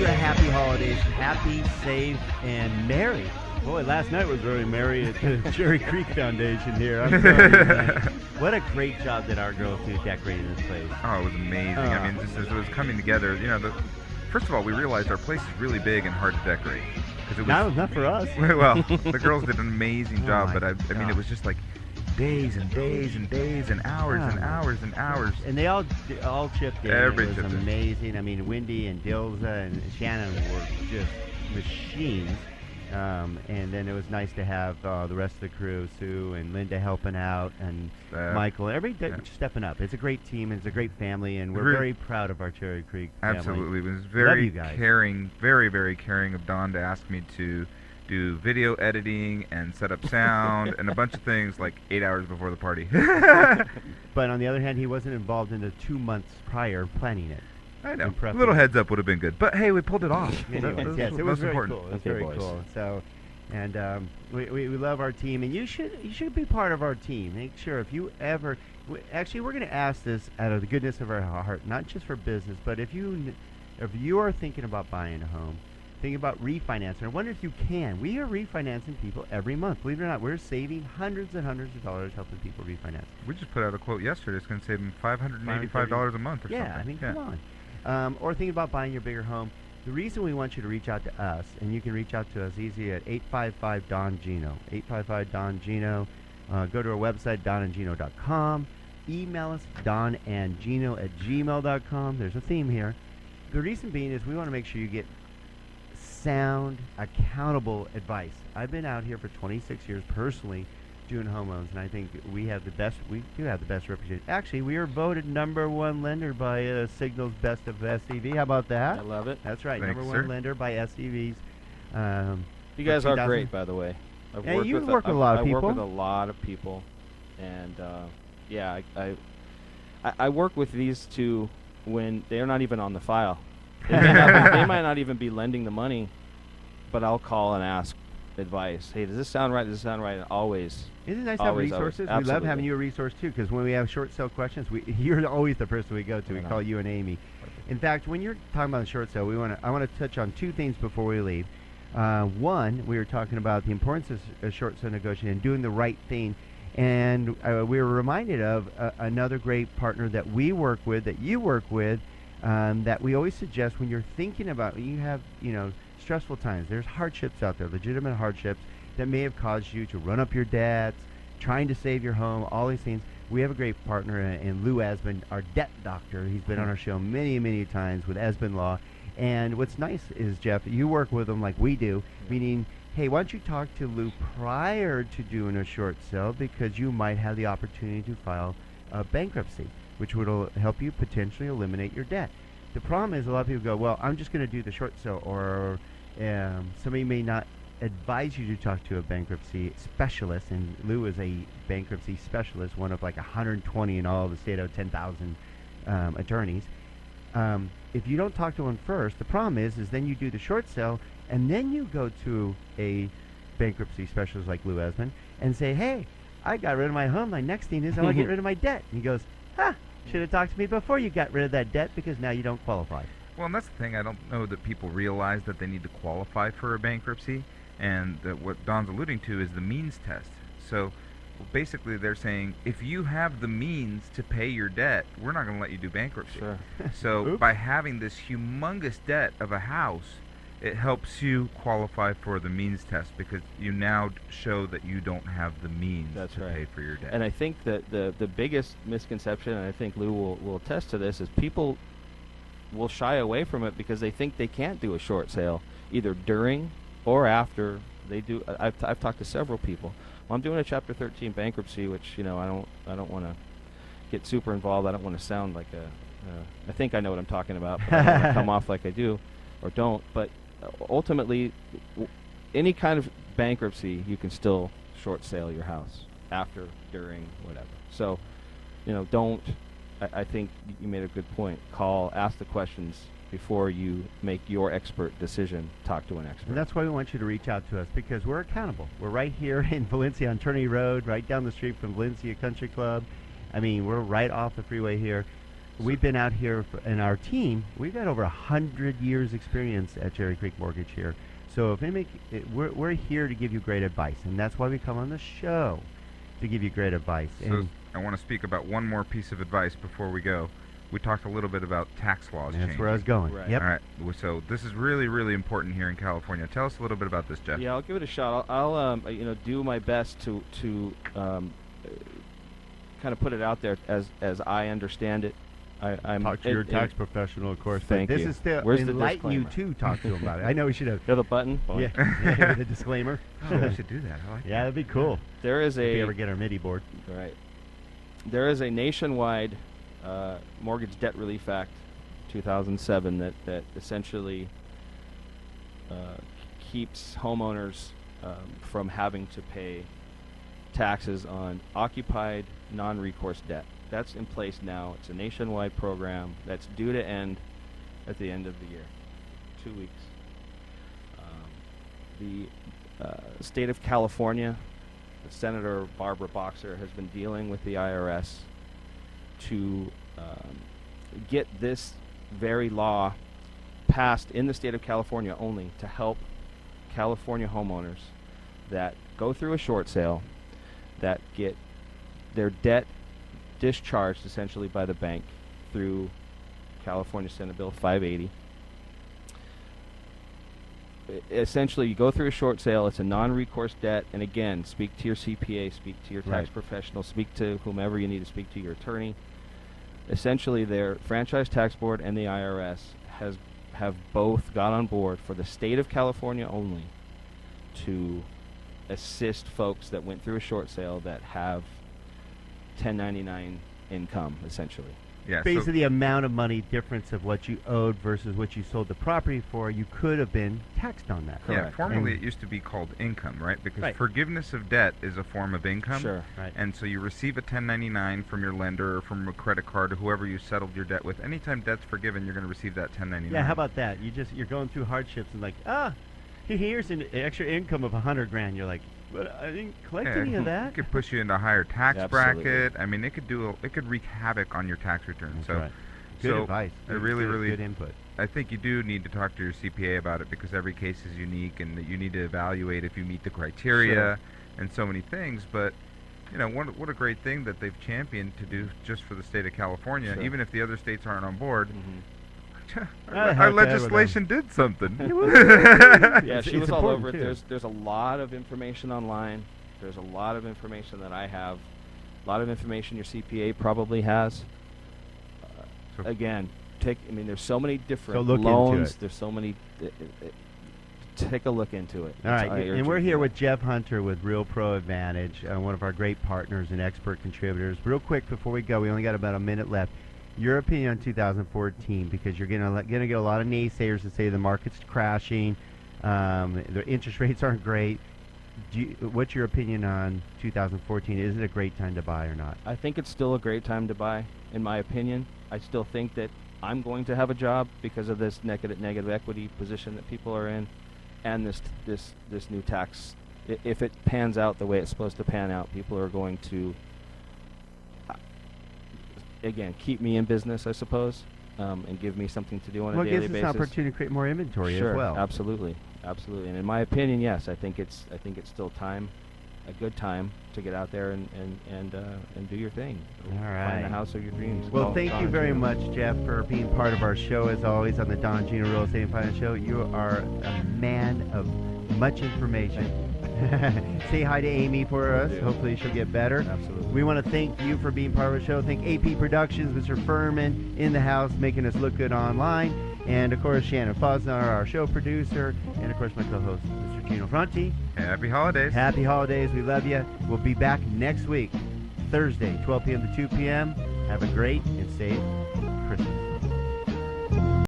a happy holidays, happy, safe, and merry. Boy, last night was very merry at the Cherry Creek Foundation here. I'm telling you, man. What a great job did our girls do decorating this place. Oh, it was amazing. I mean, just as it was coming together, you know, first of all, we realized our place is really big and hard to decorate. It was, not for us. Well, the girls did an amazing job, but I mean, it God. was just like days and days and days and hours and hours and hours. And they all chipped in. Everybody It was chipped in. amazing. I mean, Wendy and Dilza and Shannon were just machines. And then it was nice to have the rest of the crew, Sue and Linda helping out, and Michael, stepping up. It's a great team, it's a great family, and we're very proud of our Cherry Creek family. Absolutely. It was very Love you guys. caring, very, very caring of Don to ask me to do video editing and set up sound and a bunch of things like 8 hours before the party. But on the other hand, he wasn't involved in the 2 months prior planning it. I know. A little heads up would have been good. But hey, we pulled it off. Anyways, yes, it was very important. cool. It was very cool. So, and we love our team, and you should be part of our team. Make sure if you ever, actually, we're going to ask this out of the goodness of our heart, not just for business, but if you are thinking about buying a home, thinking about refinancing, I wonder if you can. We are refinancing people every month. Believe it or not, we're saving hundreds and hundreds of dollars helping people refinance. We just put out a quote yesterday. It's going to save them $585 a month or something. Yeah, I mean, come on. Or thinking about buying your bigger home. The reason we want you to reach out to us, and you can reach out to us easy at 855-DON-GINO. 855-DON-GINO. Go to our website, donandgino.com. Email us, donandgino@gmail.com. There's a theme here. The reason being is we want to make sure you get sound, accountable advice. I've been out here for 26 years personally doing home loans, and I think we do have the best reputation. Actually, we are voted #1 lender by Signal's Best of SCV. How about that? I love it. That's right, Thanks, #1 lender by SCVs. You guys are great, by the way. You work with a lot of people. I work with a lot of people, and I work with these two when they're not even on the file. They might not even be lending the money, but I'll call and ask advice. Hey, does this sound right? Does this sound right? And always. Isn't it nice to have resources? We love having you a resource too, because when we have short sale questions, you're always the person we go to. We call you and Amy. In fact, when you're talking about the short sale, I want to touch on two things before we leave. One, we were talking about the importance of short sale negotiating and doing the right thing, and we were reminded of another great partner that we work with, that you work with, that we always suggest when you're thinking about, you have, stressful times. There's hardships out there, legitimate hardships that may have caused you to run up your debts, trying to save your home, all these things. We have a great partner in Lou Asbin, our debt doctor. He's been on our show many, many times with Asbin Law. And what's nice is, Jeff, you work with him like we do, meaning, hey, why don't you talk to Lou prior to doing a short sale, because you might have the opportunity to file a bankruptcy, which would help you potentially eliminate your debt. The problem is a lot of people go, well, I'm just going to do the short sale, or somebody may not advise you to talk to a bankruptcy specialist, and Lou is a bankruptcy specialist, one of like 120 in all of the state of 10,000 attorneys. If you don't talk to one first, the problem is then you do the short sale, and then you go to a bankruptcy specialist like Lou Asbin and say, hey, I got rid of my home. My next thing is I want to get rid of my debt. And he goes, should have talked to me before you got rid of that debt, because now you don't qualify. Well, and that's the thing. I don't know that people realize that they need to qualify for a bankruptcy, and that what Don's alluding to is the means test. So basically they're saying, if you have the means to pay your debt, we're not going to let you do bankruptcy. Sure. So by having this humongous debt of a house, it helps you qualify for the means test, because you now show that you don't have the means to pay for your debt. And I think that the biggest misconception, and I think Lou will attest to this, is people will shy away from it because they think they can't do a short sale either during or after they do. I've talked to several people. Well, I'm doing a Chapter 13 bankruptcy, which I don't want to get super involved. I don't want to sound like I think I know what I'm talking about, but I don't want to come off like I do or don't. But ultimately, any kind of bankruptcy, you can still short sale your house after, during, whatever. So, don't. I think you made a good point. Call, ask the questions before you make your expert decision. Talk to an expert. And that's why we want you to reach out to us, because we're accountable. We're right here in Valencia on Turney Road, right down the street from Valencia Country Club. I mean, we're right off the freeway here. we've been out here, and our team, we've got over 100 years experience at Cherry Creek Mortgage here. So if we're here to give you great advice, and that's why we come on the show, to give you great advice. So and I want to speak about one more piece of advice before we go. We talked a little bit about tax laws changing. That's where I was going. Right. Yep. All right. So this is really, really important here in California. Tell us a little bit about this, Jeff. Yeah, I'll give it a shot. I'll do my best to kind of put it out there as I understand it. I'm talk to your tax professional, of course. Thank this you. is to Where's the enlighten you disclaimer? to talk to him about it. I know we should have. Got the button? Yeah, with a disclaimer. Oh, we should do that. I like that. Yeah, that'd be cool. There is If we a ever get our MIDI board. right. There is a nationwide Mortgage Debt Relief Act, 2007, that essentially keeps homeowners from having to pay taxes on occupied non-recourse debt. That's in place now. It's a nationwide program that's due to end at the end of the year, 2 weeks. The state of California, Senator Barbara Boxer has been dealing with the IRS to get this very law passed in the state of California only to help California homeowners that go through a short sale, that get their debt discharged essentially by the bank through California Senate Bill 580. Essentially, you go through a short sale, it's a non-recourse debt, and again, speak to your CPA, speak to your tax professional, speak to whomever you need to speak to, your attorney. Essentially, their Franchise Tax Board and the IRS have both got on board for the state of California only to assist folks that went through a short sale that have 1099 income, essentially. Yeah. Basically, the amount of money difference of what you owed versus what you sold the property for, you could have been taxed on that. Yeah, Correct. formerly it used to be called income, right? Because forgiveness of debt is a form of income. Sure. Right. And so you receive a 1099 from your lender or from a credit card or whoever you settled your debt with. Anytime debt's forgiven, you're going to receive that 1099. Yeah, how about that? You're going through hardships and here's an extra income of $100,000. You're like, but I didn't collect any of that. It could push you into a higher tax Absolutely. bracket. I mean, it could wreak havoc on your tax return. That's So right. Good so advice. I really, really good input. I think you do need to talk to your CPA about it because every case is unique and that you need to evaluate if you meet the criteria and so many things. But, what a great thing that they've championed to do just for the state of California, Sure. even if the other states aren't on board. Mm-hmm. Our legislation did something. Yeah, she it's was all important, over it. too. There's a lot of information online. There's a lot of information that I have. A lot of information your CPA probably has. So- Again, there's so many different look into loans. it. There's so many. Take a look into it. All right, I urge and we're you to here do with Jeff Hunter with Real Pro Advantage, one of our great partners and expert contributors. Real quick before we go, we only got about a minute left. Your opinion on 2014, because you're gonna get a lot of naysayers that say the market's crashing, the interest rates aren't great. What's your opinion on 2014? Is it a great time to buy or not? I think it's still a great time to buy, in my opinion. I still think that I'm going to have a job because of this negative equity position that people are in, and this new tax. If it pans out the way it's supposed to pan out, people are going to, again, keep me in business, I suppose, and give me something to do on a daily basis. Well, it gives us an opportunity to create more inventory Sure, as well. absolutely. And in my opinion, yes, I think it's still time, a good time to get out there and do your thing. All right. Find the house of your dreams. Well, Call thank Don you very Gino. much, Jeff, for being part of our show, as always, on the Don Gino Real Estate and Finance Show. You are a man of much information. Say hi to Amy for us. do. Hopefully she'll get better. Absolutely. We want to thank you for being part of our show. Thank AP Productions, Mr. Furman in the house, making us look good online. And, of course, Shannon Fosnar, our show producer. And, of course, my co-host, Mr. Gino Fronti. Happy holidays. Happy holidays. We love you. We'll be back next week, Thursday, 12 p.m. to 2 p.m. Have a great and safe Christmas.